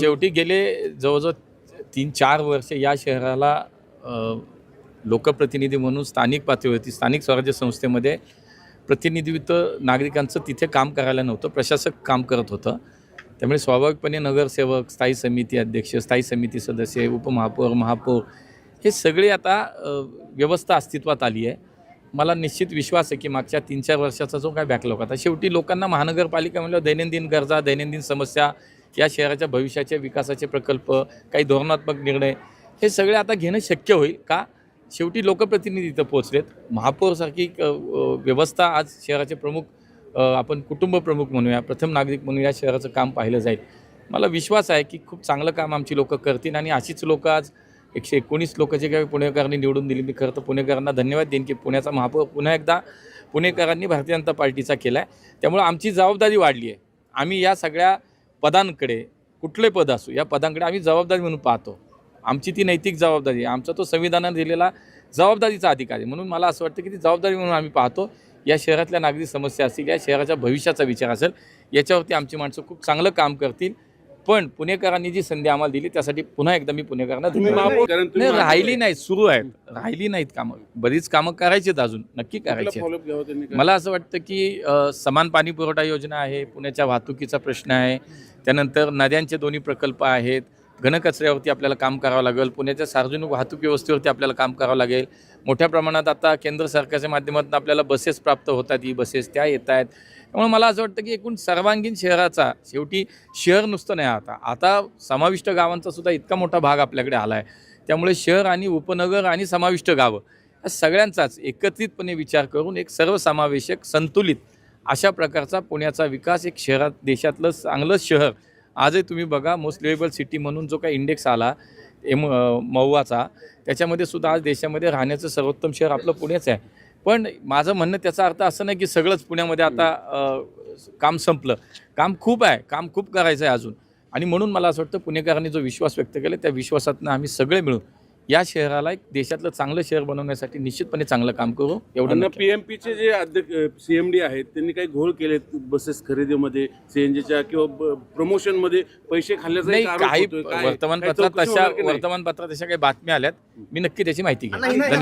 शेवटी गेले जवळजवळ 3-4 वर्ष या शहराला लोकप्रतिनिधी म्हणून स्थानिक पातळीवरती स्थानिक स्वराज्य संस्थेमध्ये प्रतिनिधित्व नागरिकांचं तिथे काम करायला नव्हतं, प्रशासक काम करत होतं. त्यामुळे स्वाभाविकपणे नगरसेवक, स्थायी समिती अध्यक्ष, स्थायी समिती सदस्य, उपमहापौर, महापौर हे सगळे आता व्यवस्था अस्तित्वात आली आहे. मला निश्चित विश्वास आहे की मागच्या 3-4 वर्षाचा जो काय बॅकलॉग आता शेवटी लोकांना महानगरपालिका म्हणल्यावर दैनंदिन गरजा, दैनंदिन समस्या, या शहराच्या भविष्याच्या विकासाचे प्रकल्प, काही धोरणात्मक निर्णय हे सगळे आता घेणं शक्य होईल का शेवटी लोकप्रतिनिधी इथं पोहोचलेत. महापौरसारखी व्यवस्था आज शहराचे प्रमुख, आपण कुटुंब प्रमुख म्हणूया, प्रथम नागरिक म्हणून या शहराचं काम पाहिलं जाईल. मला विश्वास आहे की खूप चांगलं काम आमची लोकं करतील आणि अशीच लोकं आज 119 लोक जे काही पुणेकरांनी निवडून दिली. मी खरं तर पुणेकरांना धन्यवाद देईन की पुण्याचा महापौर पुन्हा एकदा पुणेकरांनी भारतीय जनता पार्टीचा केला आहे. त्यामुळे आमची जबाबदारी वाढली आहे. आम्ही या सगळ्या पदांकडे, कुठले पद असो, या पदांकडे आम्ही जबाबदारी म्हणून पाहतो. आमची ती नैतिक जबाबदारी आहे, आमचा तो संविधानाने दिलेला जबाबदारीचा अधिकार आहे. म्हणून मला असं वाटतं की ती जबाबदारी म्हणून आम्ही पाहतो. या शहरातल्या नागरिक समस्या असतील, या शहराच्या भविष्याचा विचार असेल, याच्यावरती आमची माणसं खूप चांगलं काम करतील. पण पुणेकरांनी जी संधी आम्हाला दिली त्यासाठी पुन्हा एकदा मी पुणेकरांना धन्यवाद. राहिली नाहीत, सुरू आहेत, राहिली नाहीत कामं, बरीच कामं करायचीत, अजून नक्की करायची. मला असं वाटतं की समान पाणी पुरवठा योजना आहे, पुण्याच्या वाहतुकीचा प्रश्न आहे, त्यानंतर नद्यांचे दोन्ही प्रकल्प आहेत, घनकचऱ्यावरती आपल्याला काम करावं लागेल, पुण्याच्या सार्वजनिक वाहतूक व्यवस्थेवरती आपल्याला काम करावं लागेल. मोठ्या प्रमाणात आता केंद्र सरकारच्या माध्यमातून आपल्याला बसेस प्राप्त होतात, ई बसेस त्या येत आहेत. त्यामुळे मला असं वाटतं की एकूण सर्वांगीण शहराचा, शेवटी शहर नुसतं नाही, आता समाविष्ट गावांचा सुद्धा इतका मोठा भाग आपल्याकडे आला आहे. त्यामुळे शहर आणि उपनगर आणि समाविष्ट गावं या सगळ्यांचाच एकत्रितपणे विचार करून एक सर्वसमावेशक, संतुलित अशा प्रकारचा पुण्याचा विकास, एक शहरात देशातलं चांगलं शहर. आजही तुम्ही बघा, मोस्ट लिव्हेबल सिटी म्हणून जो काही इंडेक्स आला महुआचा, त्याच्यामध्ये सुद्धा आज देशामध्ये राहण्याचं सर्वोत्तम शहर आपलं पुणेच आहे. पण माझं म्हणणं त्याचा अर्थ असं नाही की सगळंच पुण्यामध्ये आता काम संपलं. काम खूप आहे, काम खूप करायचं आहे अजून. आणि म्हणून मला असं वाटतं पुणेकरांनी जो विश्वास व्यक्त केला, त्या विश्वासातनं आम्ही सगळे मिळून या शहराला एक देशातलं चांगलं शहर बनवण्यासाठी निश्चितपणे चांगलं काम करू. एवढं पीएमपीचे जे अध्यक्ष सीएमडी आहेत त्यांनी काही घोळ केले बसेस खरेदीमध्ये, सीएनजीच्या किंवा प्रमोशनमध्ये पैसे खाल्ल्याचा काही वर्तमानपत्रात तशा काही बातम्या आल्यात. मी नक्की त्याची माहिती घेईन.